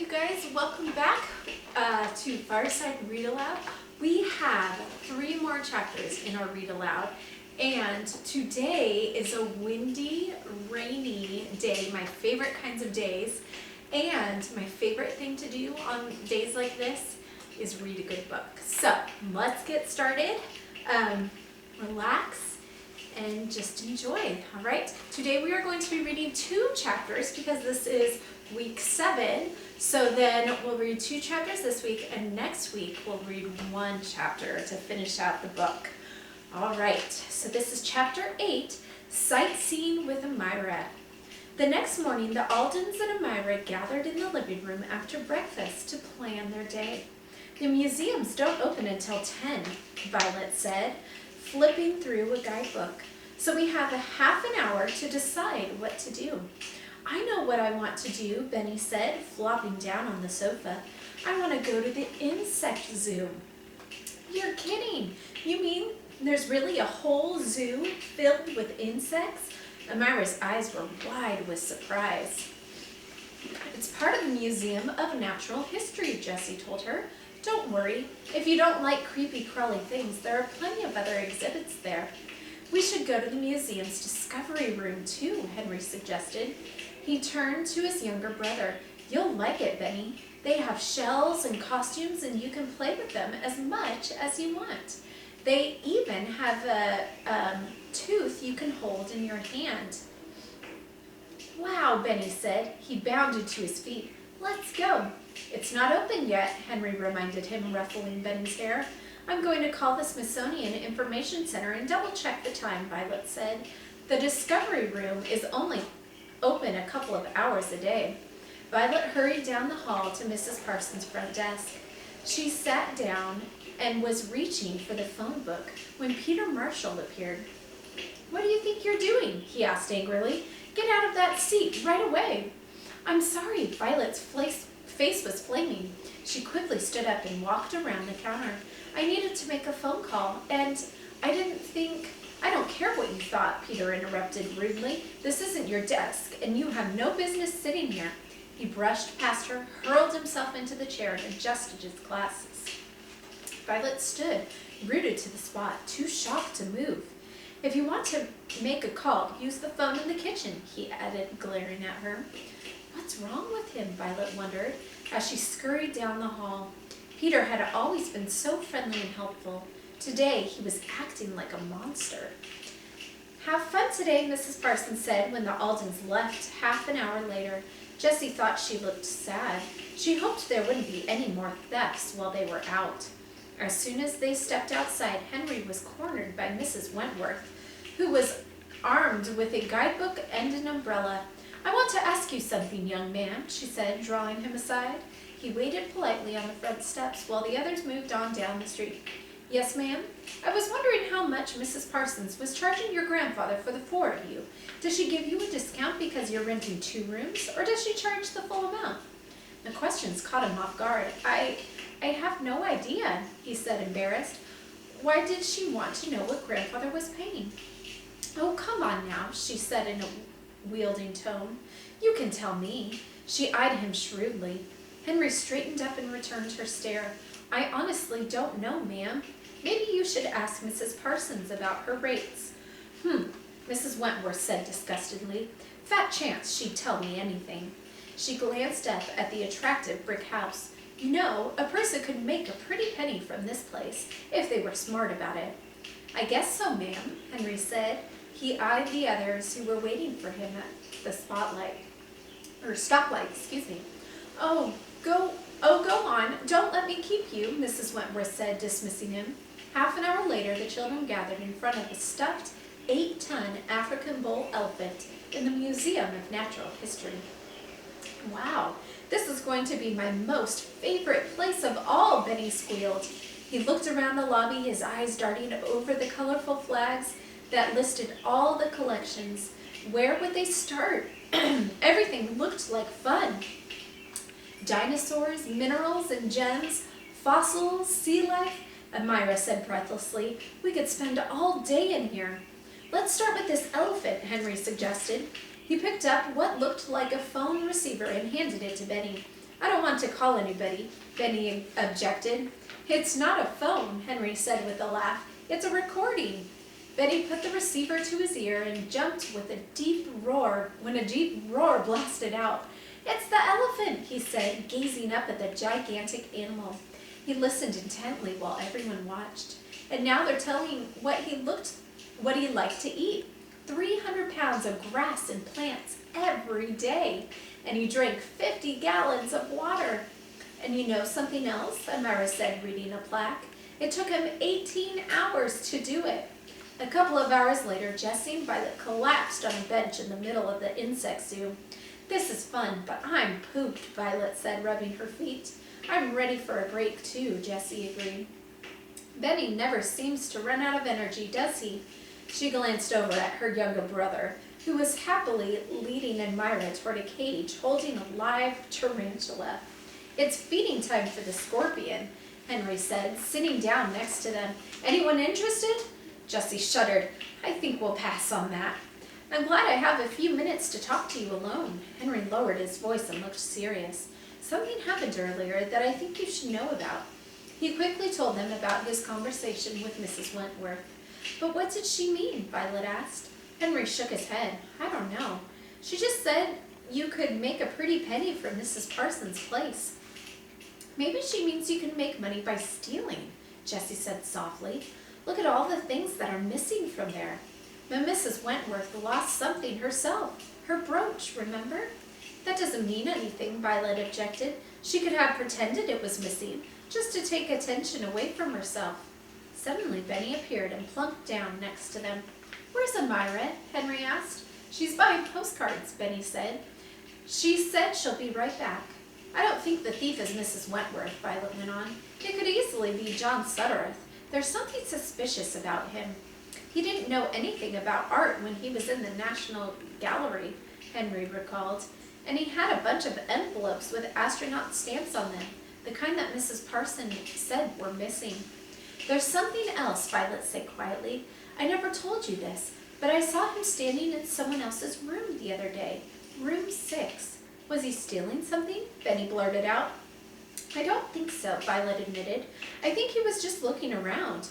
you guys, welcome back to Fireside Read Aloud. We have 3 more chapters in our Read Aloud, and today is a windy, rainy day, my favorite kinds of days, and my favorite thing to do on days like this is read a good book. So let's get started, relax, and just enjoy. All right, today we are going to be reading 2 chapters because this is week 7. So then we'll read 2 chapters this week, and next week we'll read 1 chapter to finish out the book. All right, so this is chapter 8, Sightseeing with Amira. The next morning, the Aldens and Amira gathered in the living room after breakfast to plan their day. The museums don't open until 10, Violet said, flipping through a guidebook. So we have a half an hour to decide what to do. I know what I want to do, Benny said, flopping down on the sofa. I want to go to the insect zoo. You're kidding. You mean there's really a whole zoo filled with insects? Amira's eyes were wide with surprise. It's part of the Museum of Natural History, Jessie told her. Don't worry. If you don't like creepy, crawly things, there are plenty of other exhibits there. We should go to the museum's discovery room, too, Henry suggested. He turned to his younger brother. You'll like it, Benny. They have shells and costumes, and you can play with them as much as you want. They even have a tooth you can hold in your hand. Wow, Benny said. He bounded to his feet. Let's go. It's not open yet, Henry reminded him, ruffling Benny's hair. I'm going to call the Smithsonian Information Center and double-check the time, Violet said. The discovery room is only open a couple of hours a day. Violet hurried down the hall to Mrs. Parsons' front desk. She sat down and was reaching for the phone book when Peter Marshall appeared. What do you think you're doing? He asked angrily. Get out of that seat right away. I'm sorry, Violet's face was flaming. She quickly stood up and walked around the counter. I needed to make a phone call, and I don't care what you thought, Peter interrupted rudely. This isn't your desk, and you have no business sitting here. He brushed past her, hurled himself into the chair, and adjusted his glasses. Violet stood, rooted to the spot, too shocked to move. If you want to make a call, use the phone in the kitchen, he added, glaring at her. What's wrong with him? Violet wondered, as she scurried down the hall. Peter had always been so friendly and helpful. Today, he was acting like a monster. Have fun today, Mrs. Parsons said when the Aldens left half an hour later. Jessie thought she looked sad. She hoped there wouldn't be any more thefts while they were out. As soon as they stepped outside, Henry was cornered by Mrs. Wentworth, who was armed with a guidebook and an umbrella. I want to ask you something, young man, she said, drawing him aside. He waited politely on the front steps while the others moved on down the street. Yes, ma'am? I was wondering how much Mrs. Parsons was charging your grandfather for the 4 of you. Does she give you a discount because you're renting 2 rooms, or does she charge the full amount? The questions caught him off guard. I have no idea, he said, embarrassed. Why did she want to know what grandfather was paying? Oh, come on now, she said in a wheedling tone. You can tell me. She eyed him shrewdly. Henry straightened up and returned her stare. I honestly don't know, ma'am. Maybe you should ask Mrs. Parsons about her rates. Mrs. Wentworth said disgustedly. Fat chance she'd tell me anything. She glanced up at the attractive brick house. You know, a person could make a pretty penny from this place, if they were smart about it. I guess so, ma'am, Henry said. He eyed the others who were waiting for him at the stoplight, excuse me. Oh, go on. Don't let me keep you, Mrs. Wentworth said, dismissing him. Half an hour later, the children gathered in front of a stuffed 8-ton African bull elephant in the Museum of Natural History. Wow, this is going to be my most favorite place of all, Benny squealed. He looked around the lobby, his eyes darting over the colorful flags that listed all the collections. Where would they start? Everything looked like fun. Dinosaurs, minerals and gems, fossils, sea life, Amira said breathlessly. We could spend all day in here. Let's start with this elephant, Henry suggested. He picked up what looked like a phone receiver and handed it to Benny. I don't want to call anybody, Benny objected. It's not a phone, Henry said with a laugh. It's a recording. Benny put the receiver to his ear and jumped with a deep roar when a deep roar blasted out. It's the elephant, he said, gazing up at the gigantic animal. He listened intently while everyone watched. And now they're telling what he liked to eat. 300 pounds of grass and plants every day. And he drank 50 gallons of water. And you know something else? Amira said, reading a plaque. It took him 18 hours to do it. A couple of hours later, Jessie and Violet collapsed on a bench in the middle of the insect zoo. This is fun, but I'm pooped, Violet said, rubbing her feet. I'm ready for a break too, Jessie agreed. Benny never seems to run out of energy, does he? She glanced over at her younger brother, who was happily leading Amira toward a cage holding a live tarantula. It's feeding time for the scorpion, Henry said, sitting down next to them. Anyone interested? Jessie shuddered. I think we'll pass on that. I'm glad I have a few minutes to talk to you alone. Henry lowered his voice and looked serious. Something happened earlier that I think you should know about. He quickly told them about his conversation with Mrs. Wentworth. But what did she mean? Violet asked. Henry shook his head. I don't know. She just said you could make a pretty penny from Mrs. Parsons' place. Maybe she means you can make money by stealing, Jessie said softly. Look at all the things that are missing from there. But Mrs. Wentworth lost something herself. Her brooch, remember? That doesn't mean anything, Violet objected. She could have pretended it was missing, just to take attention away from herself. Suddenly, Benny appeared and plunked down next to them. Where's Amira? Henry asked. She's buying postcards, Benny said. She said she'll be right back. I don't think the thief is Mrs. Wentworth, Violet went on. It could easily be John Suttereth. There's something suspicious about him. He didn't know anything about art when he was in the National Gallery, Henry recalled. And he had a bunch of envelopes with astronaut stamps on them, the kind that Mrs. Parsons said were missing. There's something else, Violet said quietly. I never told you this, but I saw him standing in someone else's room the other day. Room 6. Was he stealing something? Benny blurted out. I don't think so, Violet admitted. I think he was just looking around.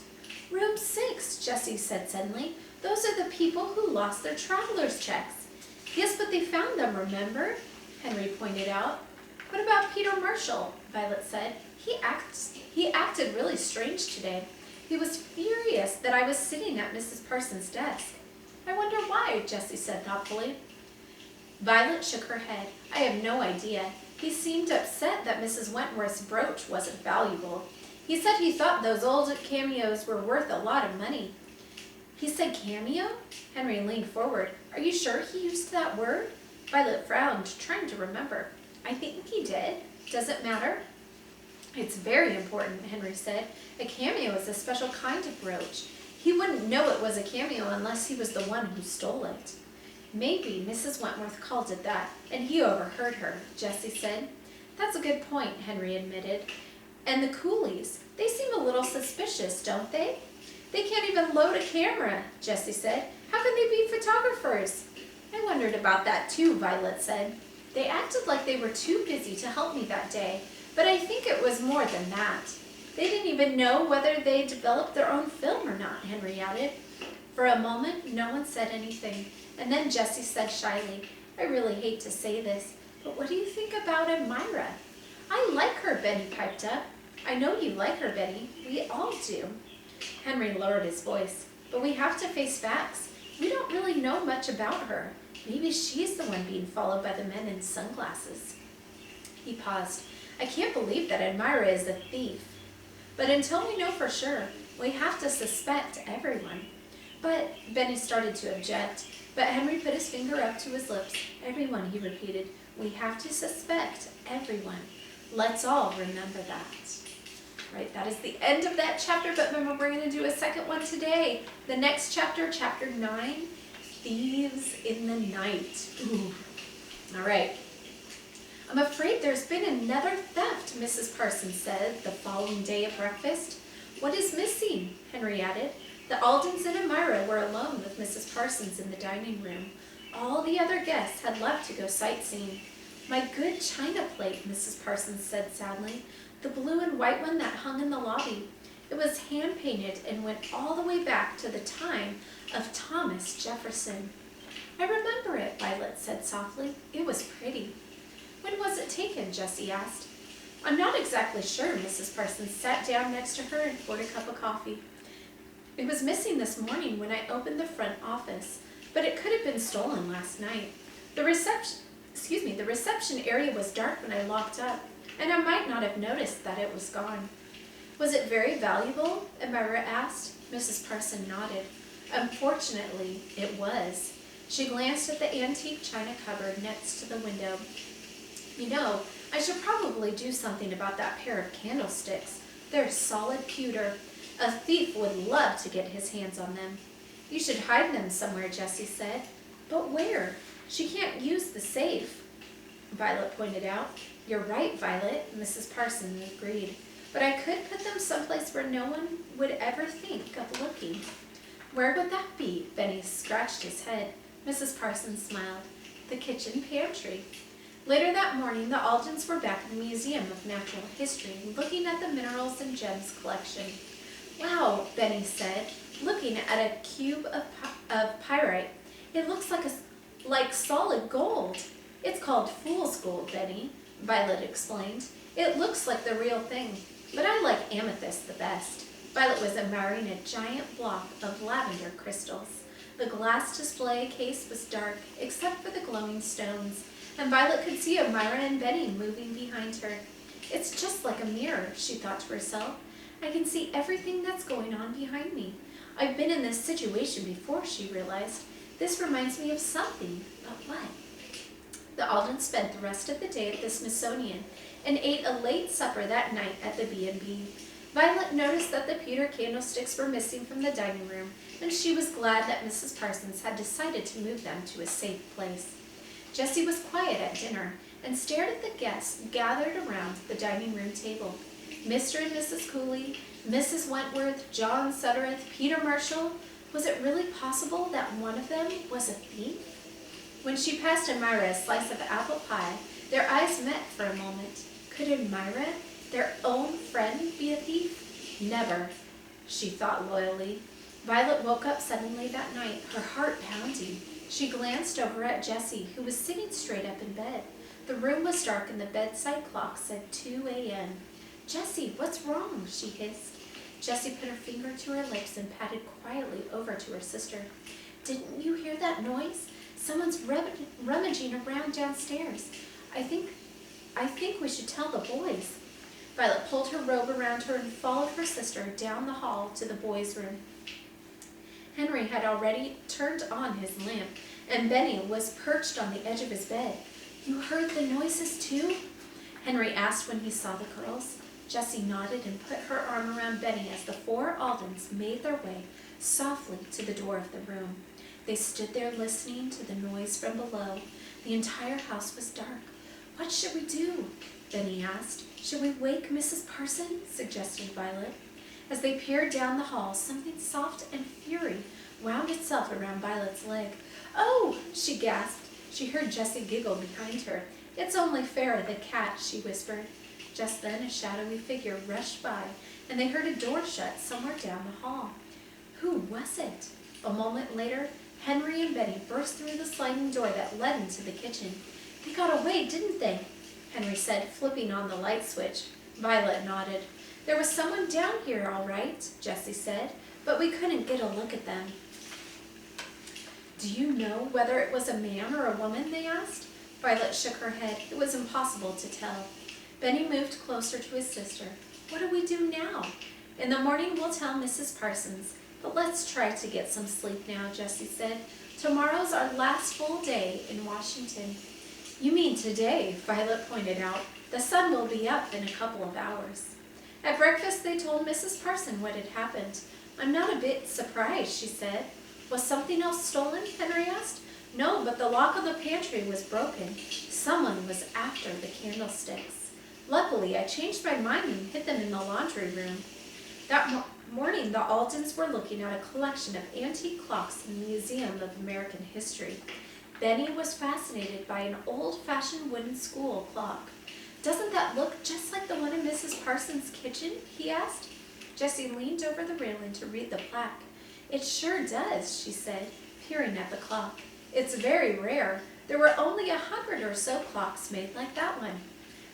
Room 6, Jessie said suddenly. Those are the people who lost their traveler's checks. Yes, but they found them, remember? Henry pointed out. What about Peter Marshall? Violet said. He acted really strange today. He was furious that I was sitting at Mrs. Parsons' desk. I wonder why, Jessie said thoughtfully. Violet shook her head. I have no idea. He seemed upset that Mrs. Wentworth's brooch wasn't valuable. He said he thought those old cameos were worth a lot of money. He said cameo? Henry leaned forward. Are you sure he used that word? Violet frowned, trying to remember. I think he did. Does it matter? It's very important, Henry said. A cameo is a special kind of brooch. He wouldn't know it was a cameo unless he was the one who stole it. Maybe Mrs. Wentworth called it that, and he overheard her, Jessie said. That's a good point, Henry admitted. And the coolies, they seem a little suspicious, don't they? They can't even load a camera, Jessie said. How can they be photographers? I wondered about that too, Violet said. They acted like they were too busy to help me that day, but I think it was more than that. They didn't even know whether they developed their own film or not, Henry added. For a moment, no one said anything, and then Jessie said shyly, I really hate to say this, but what do you think about Amira? I like her, Benny piped up. I know you like her, Benny. We all do. Henry lowered his voice, but we have to face facts. We don't really know much about her. Maybe she's the one being followed by the men in sunglasses. He paused. I can't believe that Amira is a thief. But until we know for sure, we have to suspect everyone. But Benny started to object, but Henry put his finger up to his lips. Everyone, he repeated. We have to suspect everyone. Let's all remember that. Right, that is the end of that chapter, but remember we're going to do a second one today. The next chapter, chapter 9, Thieves in the Night. Ooh. All right. I'm afraid there's been another theft, Mrs. Parsons said the following day at breakfast. What is missing? Henry added. The Aldens and Amira were alone with Mrs. Parsons in the dining room. All the other guests had left to go sightseeing. My good china plate, Mrs. Parsons said sadly. The blue and white one that hung in the lobby. It was hand-painted and went all the way back to the time of Thomas Jefferson. I remember it, Violet said softly. It was pretty. When was it taken? Jessie asked. I'm not exactly sure. Mrs. Parsons sat down next to her and poured a cup of coffee. It was missing this morning when I opened the front office, but it could have been stolen last night. The reception area was dark when I locked up, and I might not have noticed that it was gone. Was it very valuable? Amira asked. Mrs. Parsons nodded. Unfortunately, it was. She glanced at the antique china cupboard next to the window. You know, I should probably do something about that pair of candlesticks. They're solid pewter. A thief would love to get his hands on them. You should hide them somewhere, Jessie said. But where? She can't use the safe, Violet pointed out. You're right, Violet, Mrs. Parsons agreed. But I could put them someplace where no one would ever think of looking. Where would that be? Benny scratched his head. Mrs. Parsons smiled. The kitchen pantry. Later that morning, the Aldens were back in the Museum of Natural History, looking at the minerals and gems collection. Wow, Benny said, looking at a cube of pyrite. It looks like solid gold. It's called fool's gold, Benny, Violet explained. It looks like the real thing, but I like amethyst the best. Violet was admiring a giant block of lavender crystals. The glass display case was dark, except for the glowing stones, and Violet could see Amira and Benny moving behind her. It's just like a mirror, she thought to herself. I can see everything that's going on behind me. I've been in this situation before, she realized. This reminds me of something, but what? The Aldens spent the rest of the day at the Smithsonian and ate a late supper that night at the B&B. Violet noticed that the pewter candlesticks were missing from the dining room, and she was glad that Mrs. Parsons had decided to move them to a safe place. Jessie was quiet at dinner and stared at the guests gathered around the dining room table. Mr. and Mrs. Cooley, Mrs. Wentworth, John Suttereth, Peter Marshall. Was it really possible that one of them was a thief? When she passed Amira a slice of apple pie, their eyes met for a moment. Could Amira, their own friend, be a thief? Never, she thought loyally. Violet woke up suddenly that night, her heart pounding. She glanced over at Jessie, who was sitting straight up in bed. The room was dark and the bedside clock said 2 a.m. Jessie, what's wrong? She hissed. Jessie put her finger to her lips and patted quietly over to her sister. Didn't you hear that noise? Someone's rummaging around downstairs. I think we should tell the boys. Violet pulled her robe around her and followed her sister down the hall to the boys' room. Henry had already turned on his lamp, and Benny was perched on the edge of his bed. You heard the noises too? Henry asked when he saw the girls. Jessie nodded and put her arm around Benny as the 4 Aldens made their way softly to the door of the room. They stood there listening to the noise from below. The entire house was dark. What should we do? Benny asked. Should we wake Mrs. Parsons? Suggested Violet. As they peered down the hall, something soft and furry wound itself around Violet's leg. Oh! She gasped. She heard Jessie giggle behind her. It's only Farrah the cat, she whispered. Just then a shadowy figure rushed by, and they heard a door shut somewhere down the hall. Who was it? A moment later, Henry and Benny burst through the sliding door that led into the kitchen. They got away, didn't they? Henry said, flipping on the light switch. Violet nodded. There was someone down here, all right, Jessie said, but we couldn't get a look at them. Do you know whether it was a man or a woman, they asked. Violet shook her head. It was impossible to tell. Benny moved closer to his sister. What do we do now? In the morning we'll tell Mrs. Parsons, but let's try to get some sleep now, Jessie said. Tomorrow's our last full day in Washington. You mean today, Violet pointed out. The sun will be up in a couple of hours. At breakfast they told Mrs. Parsons what had happened. I'm not a bit surprised, she said. Was something else stolen? Henry asked. No, but the lock of the pantry was broken. Someone was after the candlesticks. Luckily, I changed my mind and hid them in the laundry room. That morning, the Aldens were looking at a collection of antique clocks in the Museum of American History. Benny was fascinated by an old-fashioned wooden school clock. "Doesn't that look just like the one in Mrs. Parsons' kitchen?" he asked. Jessie leaned over the railing to read the plaque. "It sure does," she said, peering at the clock. "It's very rare. There were only 100 or so clocks made like that one."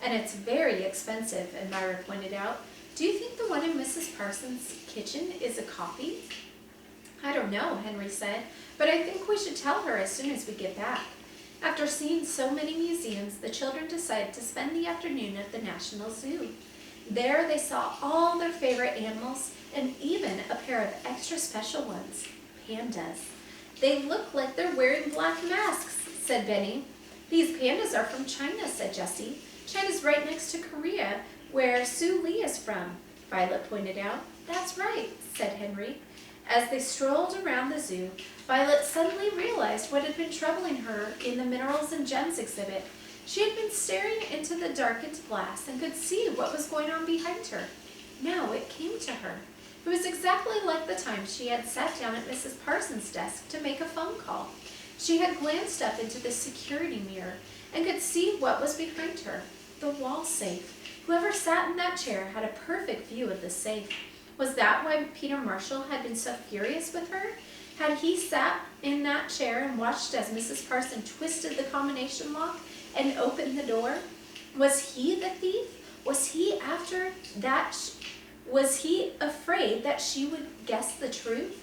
"And it's very expensive," Elmira pointed out. "Do you think the one in Mrs. Parsons' kitchen is a copy?" "I don't know," Henry said, "but I think we should tell her as soon as we get back." After seeing so many museums, the children decided to spend the afternoon at the National Zoo. There they saw all their favorite animals and even a pair of extra special ones, pandas. "They look like they're wearing black masks," said Benny. "These pandas are from China," said Jessie. "China's right next to Korea, where Sue Lee is from," Violet pointed out. "That's right," said Henry. As they strolled around the zoo, Violet suddenly realized what had been troubling her in the Minerals and Gems exhibit. She had been staring into the darkened glass and could see what was going on behind her. Now it came to her. It was exactly like the time she had sat down at Mrs. Parsons' desk to make a phone call. She had glanced up into the security mirror and could see what was behind her, the wall safe. Whoever sat in that chair had a perfect view of the safe. Was that why Peter Marshall had been so furious with her? Had he sat in that chair and watched as Mrs. Parsons twisted the combination lock and opened the door? Was he the thief? Was he afraid that she would guess the truth?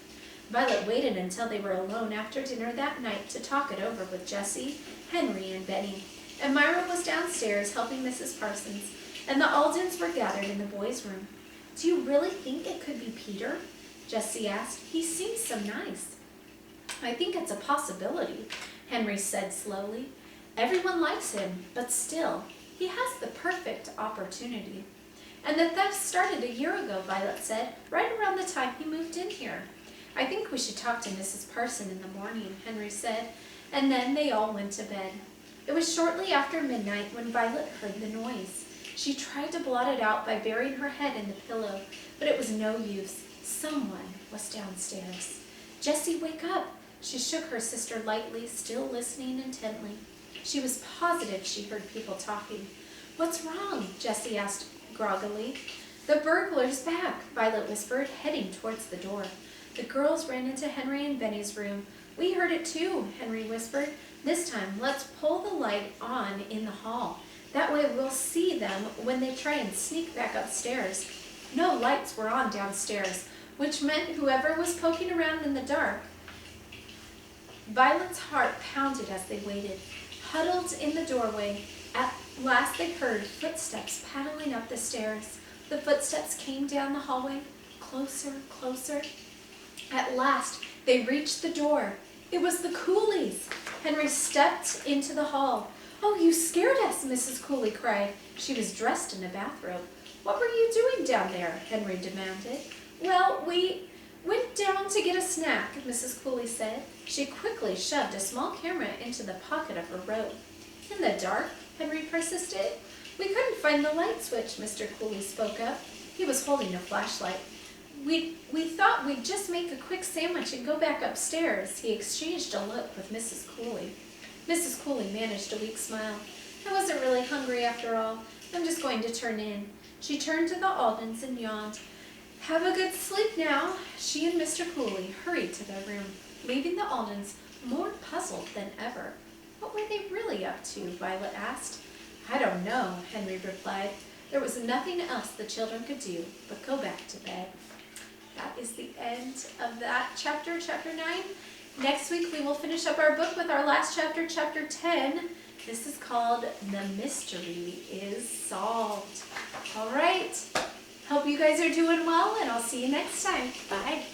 Violet waited until they were alone after dinner that night to talk it over with Jessie, Henry, and Benny. Elmira was downstairs helping Mrs. Parsons, and the Aldens were gathered in the boys' room. "Do you really think it could be Peter?" Jessie asked. "He seems so nice." "I think it's a possibility," Henry said slowly. "Everyone likes him, but still, he has the perfect opportunity." "And the theft started a year ago," Violet said, "right around the time he moved in here." "I think we should talk to Mrs. Parsons in the morning," Henry said, and then they all went to bed. It was shortly after midnight when Violet heard the noise. She tried to blot it out by burying her head in the pillow, but it was no use. Someone was downstairs. "Jessie, wake up!" She shook her sister lightly, still listening intently. She was positive she heard people talking. "What's wrong?" Jessie asked groggily. "The burglar's back," Violet whispered, heading towards the door. The girls ran into Henry and Benny's room. "We heard it too," Henry whispered. "This time, let's pull the light on in the hall. That way we'll see them when they try and sneak back upstairs." No lights were on downstairs, which meant whoever was poking around in the dark. Violet's heart pounded as they waited, huddled in the doorway. At last they heard footsteps paddling up the stairs. The footsteps came down the hallway, closer, closer. At last they reached the door. It was the Coolies. Henry stepped into the hall. "Oh, you scared us," Mrs. Cooley cried. She was dressed in a bathrobe. "What were you doing down there?" Henry demanded. "Well, we went down to get a snack," Mrs. Cooley said. She quickly shoved a small camera into the pocket of her robe. "In the dark?" Henry persisted. "We couldn't find the light switch," Mr. Cooley spoke up. He was holding a flashlight. We thought we'd just make a quick sandwich and go back upstairs." He exchanged a look with Mrs. Cooley. Mrs. Cooley managed a weak smile. "I wasn't really hungry after all. I'm just going to turn in." She turned to the Aldens and yawned. "Have a good sleep now." She and Mr. Cooley hurried to their room, leaving the Aldens more puzzled than ever. What were they really up to? Violet asked. "I don't know," Henry replied. There was nothing else the children could do but go back to bed. That is the end of that chapter, chapter 9. Next week we will finish up our book with our last chapter, chapter 10. This is called The Mystery is Solved. All right. Hope you guys are doing well, and I'll see you next time. Bye.